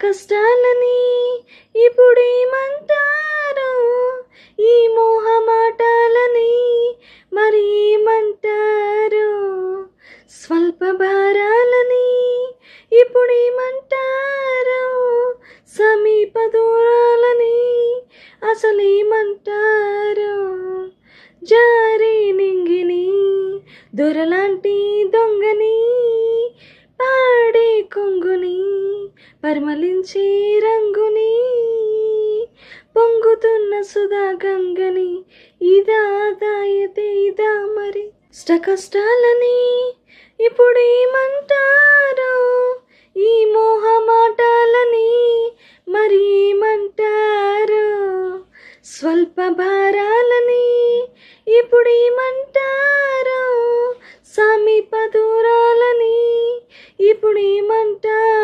కష్టాలని ఇప్పుడేమంటారు, ఈ మోహమాటాలని మరి ఏమంటారు, స్వల్ప భారాలని ఇప్పుడేమంటారు, సమీప దూరాలని అసలేమంటారు, జారే నింగిని దొరలాంటి దొంగని పాడే కొంగుని పరిమళించే రంగుని పొంగుతున్న సుధా గంగని ఇదా దాయతే ఇదా మరి. కష్టాలని ఇప్పుడేమంటారు, ఈ మోహమాటాలని మరి ఏమంటారు, స్వల్ప భారాలని ఇప్పుడేమంటారు, సమీప దూరాలని ఇప్పుడేమంటారు.